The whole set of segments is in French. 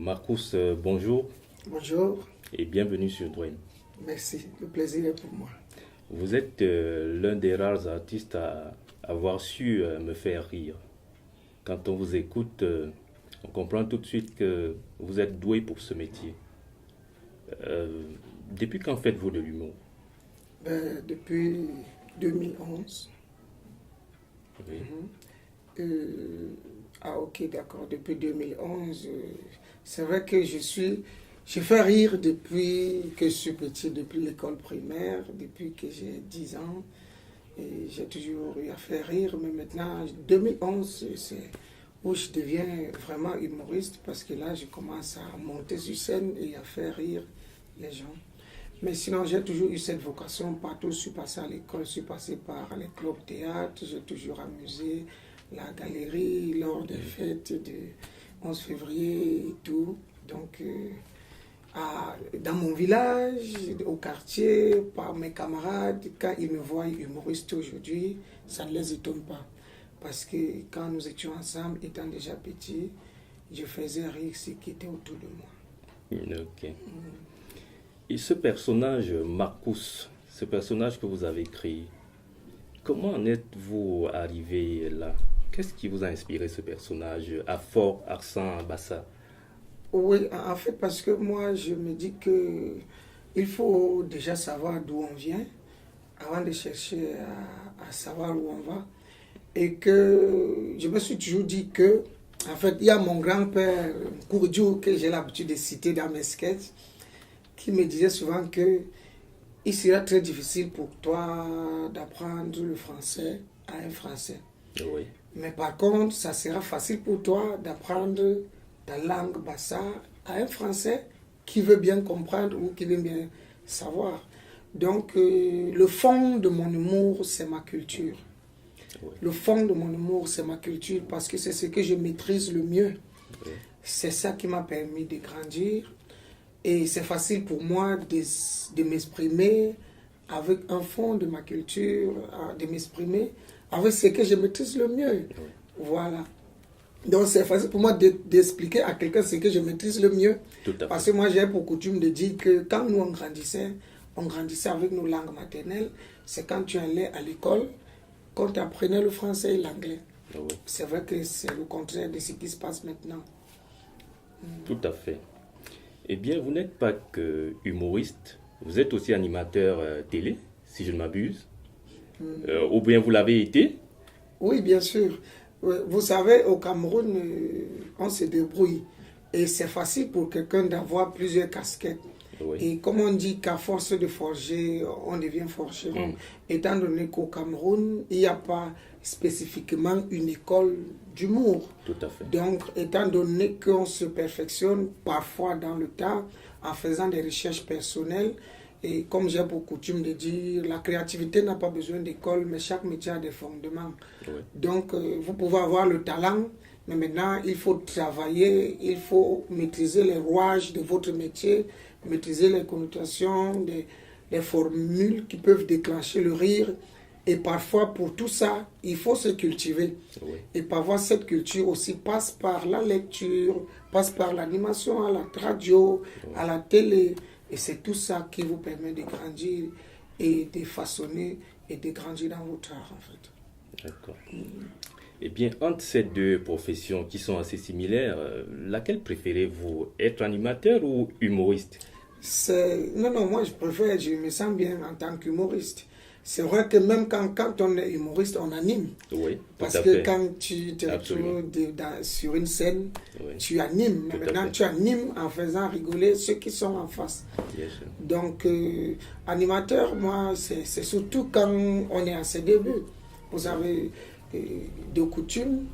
Marcus, bonjour Bonjour, et bienvenue sur Dwayne. merci, le plaisir est pour moi. Vous êtes l'un des rares artistes à avoir su me faire rire. Quand on vous écoute, on comprend tout de suite que vous êtes doué pour ce métier. Euh, Depuis quand faites-vous de l'humour? Depuis 2011. Oui. Euh, ok, d'accord, depuis 2011. C'est vrai que je fais rire depuis que je suis petit, depuis l'école primaire, depuis que j'ai 10 ans. Et j'ai toujours eu à faire rire, mais maintenant, 2011, c'est où je deviens vraiment humoriste parce que là, je commence à monter sur scène et à faire rire les gens. Mais sinon, j'ai toujours eu cette vocation. Partout, je suis passé à l'école, je suis passé par les clubs théâtre, j'ai toujours amusé la galerie lors des fêtes de 11 février et tout. Donc, dans mon village, au quartier, par mes camarades, quand ils me voient humoriste aujourd'hui, ça ne les étonne pas. Parce que quand nous étions ensemble, étant déjà petits, je faisais rire ceux qui étaient autour de moi. Ok. Et ce personnage, Marcus, ce personnage que vous avez créé, comment en êtes-vous arrivé là? Qu'est-ce qui vous a inspiré ce personnage à Fort Arsène Bassa? Oui, en fait, parce que moi, je me dis que il faut déjà savoir d'où on vient avant de chercher à savoir où on va. Et que je me suis toujours dit que, en fait, il y a mon grand-père, Kourdiou, que j'ai l'habitude de citer dans mes sketchs, qui me disait souvent que il sera très difficile pour toi d'apprendre le français à un Français. Oui. Mais par contre, ça sera facile pour toi d'apprendre ta langue bassa à un Français qui veut bien comprendre ou qui veut bien savoir. Donc, le fond de mon humour, c'est ma culture. Oui. Le fond de mon humour, c'est ma culture parce que c'est ce que je maîtrise le mieux. Oui. C'est ça qui m'a permis de grandir. Et c'est facile pour moi de m'exprimer avec un fond de ma culture, de m'exprimer avec ce que je maîtrise le mieux. Oui. Voilà. Donc c'est facile pour moi d'expliquer à quelqu'un ce que je maîtrise le mieux. Tout à Parce fait. que moi j'ai pour coutume de dire que quand nous on grandissait avec nos langues maternelles. C'est quand tu allais à l'école qu'on t'apprenait le français et l'anglais. Oui. C'est vrai que c'est le contraire de ce qui se passe maintenant. Tout à fait. Eh bien, vous n'êtes pas que humoriste, vous êtes aussi animateur télé, si je ne m'abuse. Ou bien vous l'avez été. Oui, bien sûr. Vous savez, au Cameroun, on se débrouille. Et c'est facile pour quelqu'un d'avoir plusieurs casquettes. Oui. Et comme on dit qu'à force de forger, on devient forgeron. Mm. Étant donné qu'au Cameroun, il n'y a pas spécifiquement une école d'humour. Tout à fait. Donc, étant donné qu'on se perfectionne parfois dans le temps en faisant des recherches personnelles, et comme j'ai pour coutume de dire, la créativité n'a pas besoin d'école, mais chaque métier a des fondements. Oui. Donc, vous pouvez avoir le talent, mais maintenant, il faut travailler, il faut maîtriser les rouages de votre métier, maîtriser les connotations, les formules qui peuvent déclencher le rire. Et parfois, pour tout ça, il faut se cultiver. Oui. Et parfois, cette culture aussi passe par la lecture, passe par l'animation à la radio, à la télé. Et c'est tout ça qui vous permet de grandir et de façonner et de grandir dans votre art, en fait. D'accord. Eh bien, entre ces deux professions qui sont assez similaires, laquelle préférez-vous? Être animateur ou humoriste? Non, non, moi je préfère, je me sens bien en tant qu'humoriste. C'est vrai que même quand on est humoriste, on anime. Oui, tout Parce à que fait. quand tu te Absolument. retrouves sur une scène, Oui. tu animes. Tout à Maintenant, fait. tu animes en faisant rigoler ceux qui sont en face. Bien sûr. Donc, animateur, moi, c'est surtout quand on est à ses débuts. Vous avez de coutume,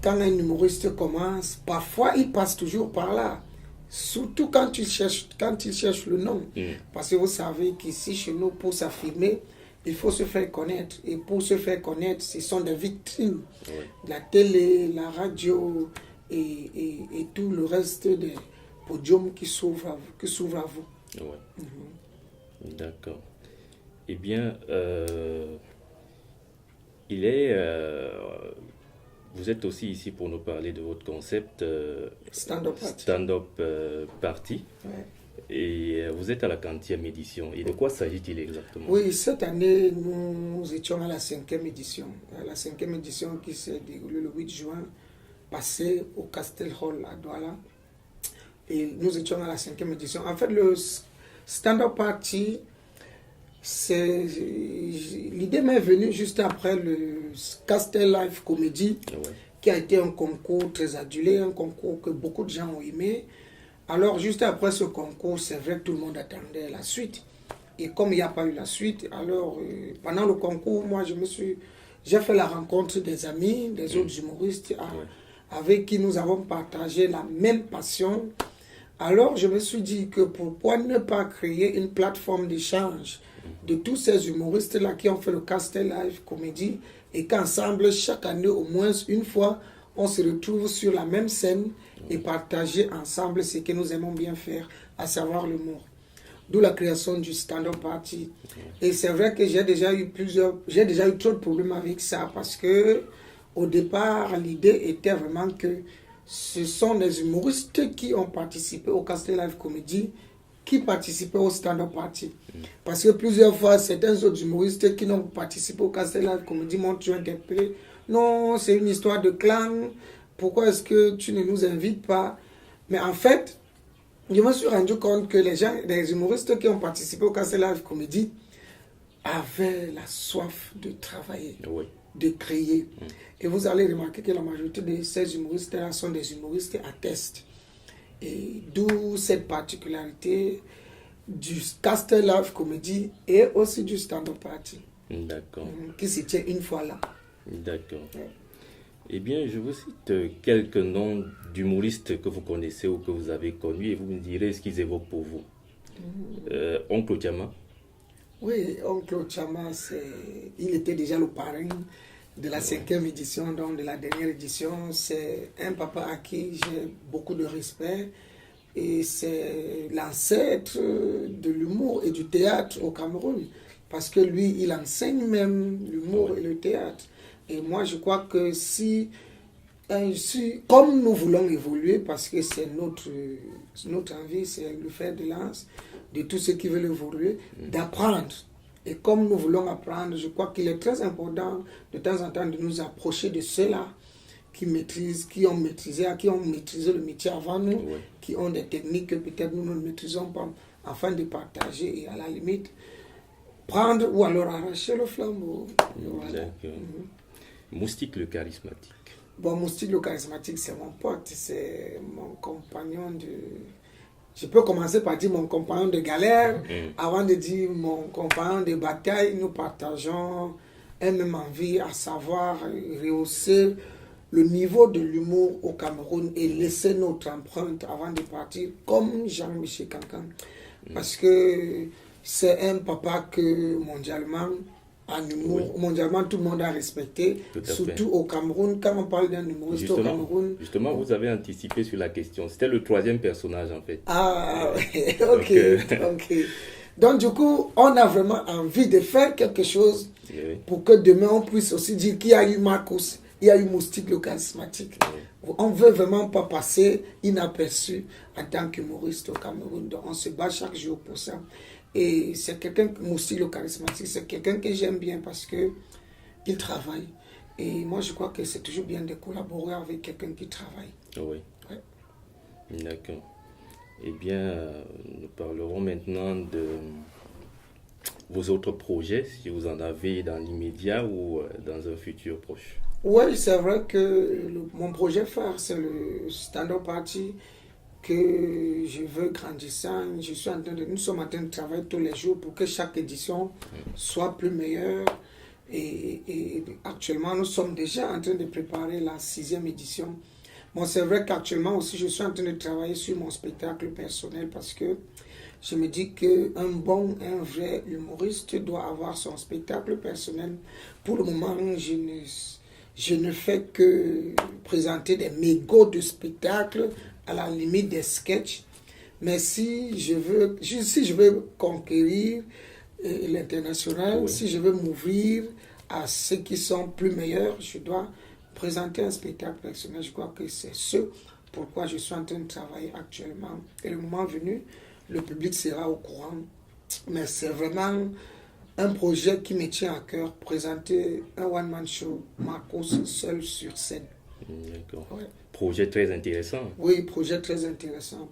quand un humoriste commence, parfois il passe toujours par là. Surtout quand il cherche le nom. Mm. Parce que vous savez qu'ici, chez nous, pour s'affirmer, il faut se faire connaître. Et pour se faire connaître, ce sont des vitrines. Oui. La télé, la radio et tout le reste des podiums qui s'ouvrent à vous. Oui. D'accord. Eh bien, il est vous êtes aussi ici pour nous parler de votre concept Stand-up Party. Party. Ouais. Et vous êtes à la 40e édition. Et de quoi s'agit-il exactement? Oui, cette année, nous étions à la 5e édition. La 5e édition qui s'est déroulée le 8 juin passé au Castle Hall à Douala. Et nous étions à la 5e édition. En fait, le Stand-up Party, l'idée m'est venue juste après le Castle Live Comedy, qui a été un concours très adulé, un concours que beaucoup de gens ont aimé. Alors, juste après ce concours, c'est vrai que tout le monde attendait la suite. Et comme il n'y a pas eu la suite, alors, pendant le concours, moi, j'ai fait la rencontre des amis, des autres humoristes, avec qui nous avons partagé la même passion. Alors, je me suis dit que pourquoi ne pas créer une plateforme d'échange de tous ces humoristes-là qui ont fait le Castle Live Comedy et qu'ensemble, chaque année, au moins une fois, on se retrouve sur la même scène et partager ensemble ce que nous aimons bien faire, à savoir l'humour. D'où la création du Stand-up Party. Et c'est vrai que j'ai déjà eu trop de problèmes avec ça parce que au départ, l'idée était vraiment que ce sont des humoristes qui ont participé au Castle Live Comedy qui participaient au Stand-up Party. Parce que plusieurs fois, certains autres humoristes qui n'ont participé au Castle Live Comedy m'ont interpellé. Non, c'est une histoire de clan. Pourquoi est-ce que tu ne nous invites pas? Mais en fait, je me suis rendu compte que les humoristes qui ont participé au Castle Live Comedy avaient la soif de travailler, de créer. Et vous allez remarquer que la majorité de ces humoristes-là sont des humoristes à test. Et d'où cette particularité du Castle Live Comedy et aussi du Stand-up Party. D'accord. Qui se tient une fois là. D'accord. Ouais. Eh bien, je vous cite quelques noms d'humoristes que vous connaissez ou que vous avez connus et vous me direz ce qu'ils évoquent pour vous. Oncle Otiama. Oui, Oncle Otiama, il était déjà le parrain de la 5e édition, donc de la dernière édition. C'est un papa à qui j'ai beaucoup de respect et c'est l'ancêtre de l'humour et du théâtre au Cameroun. Parce que lui, il enseigne même l'humour et le théâtre. Et moi, je crois que si comme nous voulons évoluer, parce que c'est notre envie, c'est le fer de lance de tous ceux qui veulent évoluer, d'apprendre. Et comme nous voulons apprendre, je crois qu'il est très important de temps en temps de nous approcher de ceux-là qui ont maîtrisé le métier avant nous, qui ont des techniques que peut-être nous ne maîtrisons pas, afin de partager et à la limite prendre ou alors arracher le flambeau. Voilà. Moustique le charismatique. Bon, Moustique le charismatique, c'est mon pote, c'est mon compagnon de... Je peux commencer par dire mon compagnon de galère, avant de dire mon compagnon de bataille. Nous partageons une même envie, à savoir rehausser le niveau de l'humour au Cameroun et laisser notre empreinte avant de partir, comme Jean-Michel Cancan. Parce que c'est un papa que mondialement, en humour, mondialement tout le monde a respecté, surtout au Cameroun. Quand on parle d'un humoriste au Cameroun... Justement, vous avez anticipé sur la question. C'était le 3e personnage en fait. Ah, ok. Donc du coup, on a vraiment envie de faire quelque chose pour que demain on puisse aussi dire qu'il y a eu Marcus, il y a eu Moustique le charismatique. On ne veut vraiment pas passer inaperçu en tant qu'humoriste au Cameroun. Donc on se bat chaque jour pour ça. Et c'est quelqu'un, Moustique le charismatique, c'est quelqu'un que j'aime bien parce qu'il travaille. Et moi, je crois que c'est toujours bien de collaborer avec quelqu'un qui travaille. Oui. Ouais. D'accord. Eh bien, nous parlerons maintenant de vos autres projets, si vous en avez dans l'immédiat ou dans un futur proche. Oui, c'est vrai que mon projet phare, c'est le Stand-up Party que je veux grandissant. Nous sommes en train de travailler tous les jours pour que chaque édition soit plus meilleure. Et actuellement, nous sommes déjà en train de préparer la 6e édition. Bon, c'est vrai qu'actuellement aussi, je suis en train de travailler sur mon spectacle personnel parce que je me dis un vrai humoriste doit avoir son spectacle personnel. Pour le moment, je ne fais que présenter des mégots de spectacles, à la limite des sketchs. Mais si je veux conquérir l'international, si je veux m'ouvrir à ceux qui sont plus meilleurs, je dois présenter un spectacle personnel. Je crois que c'est ce pourquoi je suis en train de travailler actuellement. Et le moment venu, le public sera au courant. Mais c'est vraiment un projet qui me tient à cœur, présenter un one-man show, Marcos seul sur scène. D'accord. Ouais. Projet très intéressant. Oui, projet très intéressant.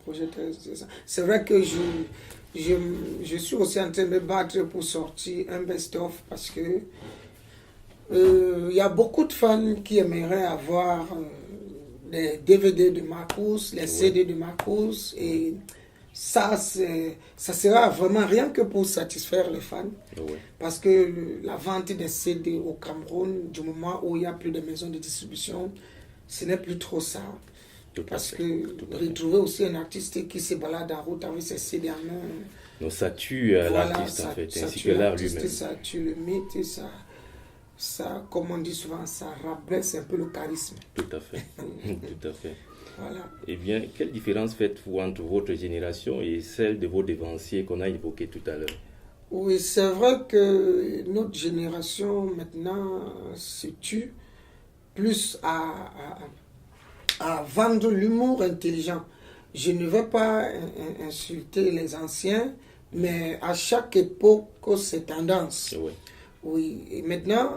C'est vrai que je suis aussi en train de me battre pour sortir un best-of parce que il y a beaucoup de fans qui aimeraient avoir les DVD de Marcos, les CD de Marcos, et ça sera vraiment rien que pour satisfaire les fans. Parce que la vente des CD au Cameroun, du moment où il n'y a plus de maisons de distribution, ce n'est plus trop ça. Parce que retrouver aussi un artiste qui se balade en route avec ses CD en main. Donc ça tue l'artiste en fait, ainsi que l'art lui-même. Ça tue le mythe, ça, comme on dit souvent, ça rabaisse un peu le charisme. Tout à fait, tout à fait. Voilà. Eh bien, quelle différence faites-vous entre votre génération et celle de vos devanciers qu'on a évoqués tout à l'heure? Oui, c'est vrai que notre génération maintenant se tue plus à vendre l'humour intelligent. Je ne vais pas insulter les anciens, mais à chaque époque, c'est tendance. Oui. Oui, et maintenant,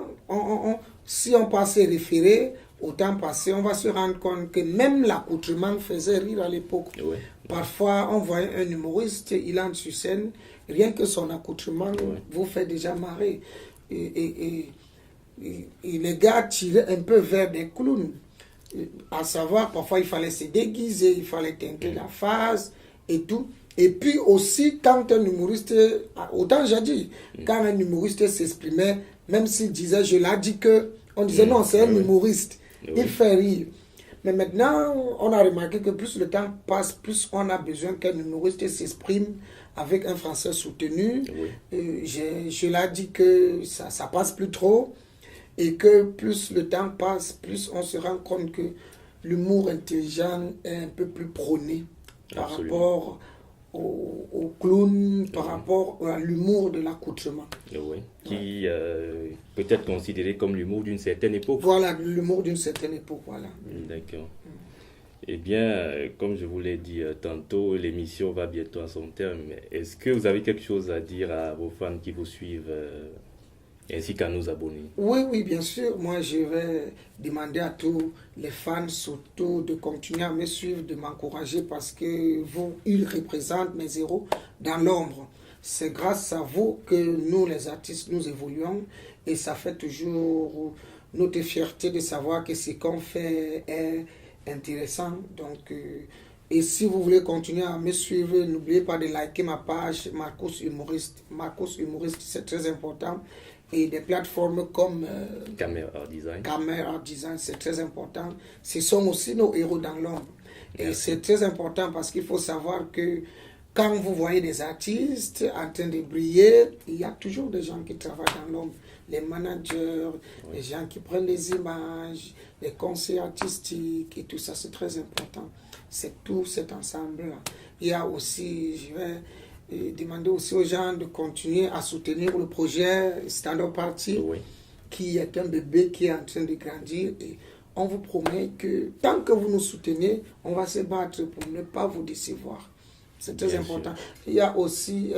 si on passe référé au temps passé, on va se rendre compte que même l'accoutrement faisait rire à l'époque. Oui. Parfois, on voit un humoriste, il entre sur scène, rien que son accoutrement vous fait déjà marrer. Et les gars tiraient un peu vers des clowns. À savoir, parfois, il fallait se déguiser, il fallait teinter la face et tout. Et puis aussi, quand un humoriste, autant j'ai dit, quand un humoriste s'exprimait, même s'il disait, je l'ai dit que, on disait non, c'est un humoriste, il fait rire. Mais maintenant, on a remarqué que plus le temps passe, plus on a besoin qu'un humoriste s'exprime avec un français soutenu. Je l'ai dit que ça passe plus trop, et que plus le temps passe, plus on se rend compte que l'humour intelligent est un peu plus prôné par rapport au clown, par rapport à l'humour de l'accoutrement. Oui, qui peut être considéré comme l'humour d'une certaine époque. Voilà, l'humour d'une certaine époque, voilà. D'accord. Eh bien, comme je vous l'ai dit tantôt, l'émission va bientôt à son terme. Est-ce que vous avez quelque chose à dire à vos fans qui vous suivent ainsi qu'à nos abonnés? Oui, bien sûr. Moi, je vais demander à tous les fans, surtout, de continuer à me suivre, de m'encourager parce que vous, ils représentent mes héros dans l'ombre. C'est grâce à vous que nous, les artistes, nous évoluons et ça fait toujours notre fierté de savoir que ce qu'on fait est intéressant. Donc, et si vous voulez continuer à me suivre, n'oubliez pas de liker ma page Marcos Humoriste. Marcos Humoriste, c'est très important. Et des plateformes comme Camera Art Design. Camera Art Design, c'est très important. Ce sont aussi nos héros dans l'ombre. Et c'est très important parce qu'il faut savoir que quand vous voyez des artistes en train de briller, il y a toujours des gens qui travaillent dans l'ombre. Les managers, les gens qui prennent les images, les conseils artistiques et tout ça, c'est très important. C'est tout cet ensemble-là. Il y a aussi, je vais demander aussi aux gens de continuer à soutenir le projet Stand Up Party, qui est un bébé qui est en train de grandir. Et on vous promet que tant que vous nous soutenez, on va se battre pour ne pas vous décevoir. C'est très important. Il y a aussi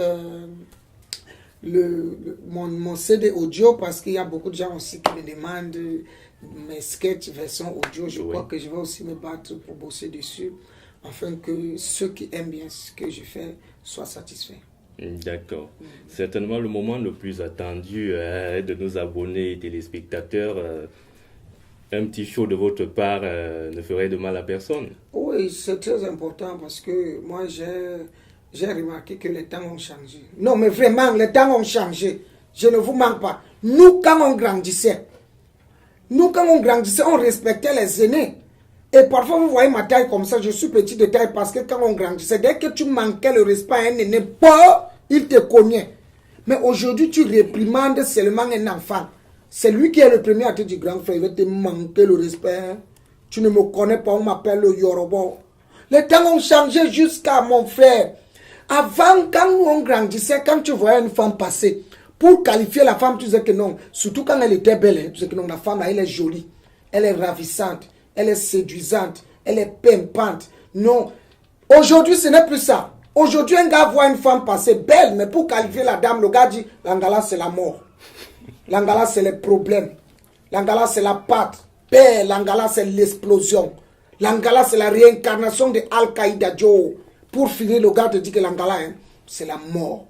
mon CD audio, parce qu'il y a beaucoup de gens aussi qui me demandent mes sketchs version audio. Je crois que je vais aussi me battre pour bosser dessus, afin que ceux qui aiment bien ce que je fais soient satisfaits. D'accord. Certainement le moment le plus attendu de nos abonnés et téléspectateurs. Un petit show de votre part ne ferait de mal à personne. Oui, c'est très important parce que moi j'ai remarqué que les temps ont changé. Non, mais vraiment, les temps ont changé. Je ne vous manque pas. Nous, quand on grandissait, on respectait les aînés. Et parfois, vous voyez ma taille comme ça, je suis petit de taille parce que quand on grandissait, dès que tu manquais le respect à un aîné, il te cognait. Mais aujourd'hui, tu réprimandes seulement un enfant. C'est lui qui est le premier à te dire, grand frère, il va te manquer le respect. Tu ne me connais pas, on m'appelle le Yorobo. Les temps ont changé jusqu'à mon frère. Avant, quand on grandissait, quand tu voyais une femme passer, pour qualifier la femme, tu disais que non. Surtout quand elle était belle, tu disais que non, la femme, elle est jolie. elle est ravissante, elle est séduisante, elle est pimpante. Non. Aujourd'hui, ce n'est plus ça. Aujourd'hui, un gars voit une femme passer belle, mais pour qualifier la dame, le gars dit, l'angala, c'est la mort. L'angala, c'est les problèmes. L'angala, c'est la pâte. L'angala, c'est l'explosion. L'angala, c'est la réincarnation de Al-Qaïda Joe. Pour finir, le gars te dit que l'angala, hein, c'est la mort.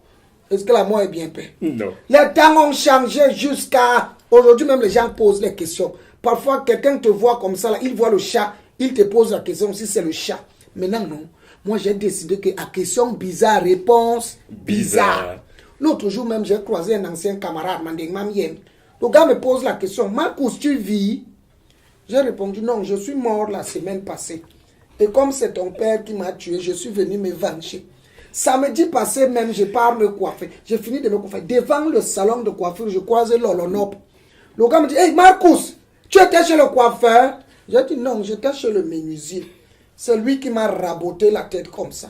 Est-ce que la mort est bien paix? Non. Les temps ont changé jusqu'à... Aujourd'hui, même les gens posent les questions. Parfois, quelqu'un te voit comme ça, là, il voit le chat, il te pose la question si c'est le chat. Maintenant, non. Moi, j'ai décidé que à question bizarre, réponse bizarre. L'autre jour même, j'ai croisé un ancien camarade, Mandeng Mamien. Le gars me pose la question, Marcus, tu vis? J'ai répondu, non, je suis mort la semaine passée. Et comme c'est ton père qui m'a tué, je suis venu me venger. Samedi passé même, je pars me coiffer. J'ai fini de me coiffer. Devant le salon de coiffure, je croisais Lolonop. Le gars me dit, hey Marcus, tu étais chez le coiffeur? J'ai dit, non, j'étais chez le menuisier. C'est lui qui m'a raboté la tête comme ça.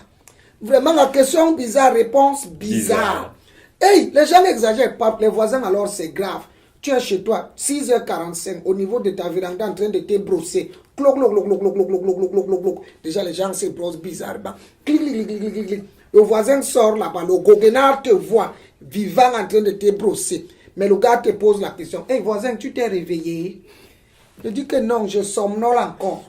Vraiment, la question bizarre, réponse bizarre. Hey, les gens exagèrent pas. Les voisins, alors, c'est grave. Tu es chez toi, 6h45, au niveau de ta véranda, en train de te brosser. Cloc, cloc, cloc, cloc, cloc, cloc, cloc, cloc, cloc, cloc, cloc. Déjà, les gens se brossent bizarrement. Clic, clic, clic, clic, clic, clic. Le voisin sort là-bas. Le goguenard te voit, vivant en train de te brosser. Mais le gars te pose la question. Hey, voisin, tu t'es réveillé? Je dis que non, je somnole encore.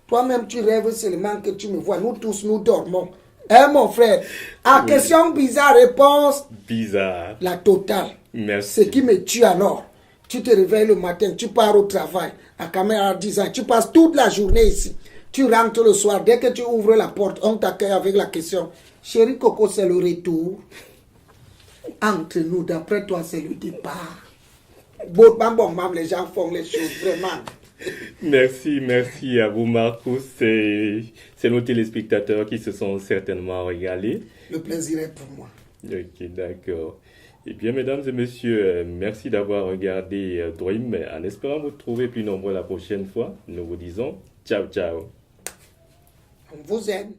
Toi-même, tu rêves seulement que tu me vois. Nous tous, nous dormons. Hein, mon frère? À question bizarre, réponse bizarre. La totale. Merci. Ce qui me tue alors. Tu te réveilles le matin, tu pars au travail. À caméra 10 ans, tu passes toute la journée ici. Tu rentres le soir. Dès que tu ouvres la porte, on t'accueille avec la question. Chérie Coco, c'est le retour. Entre nous, d'après toi, c'est le départ. Bon, même les gens font les choses vraiment. Merci à vous, Marcus. C'est nos téléspectateurs qui se sont certainement régalés. Le plaisir est pour moi. Ok, d'accord. Eh bien, mesdames et messieurs, merci d'avoir regardé Dream. En espérant vous trouver plus nombreux la prochaine fois, nous vous disons ciao, ciao. On vous aime.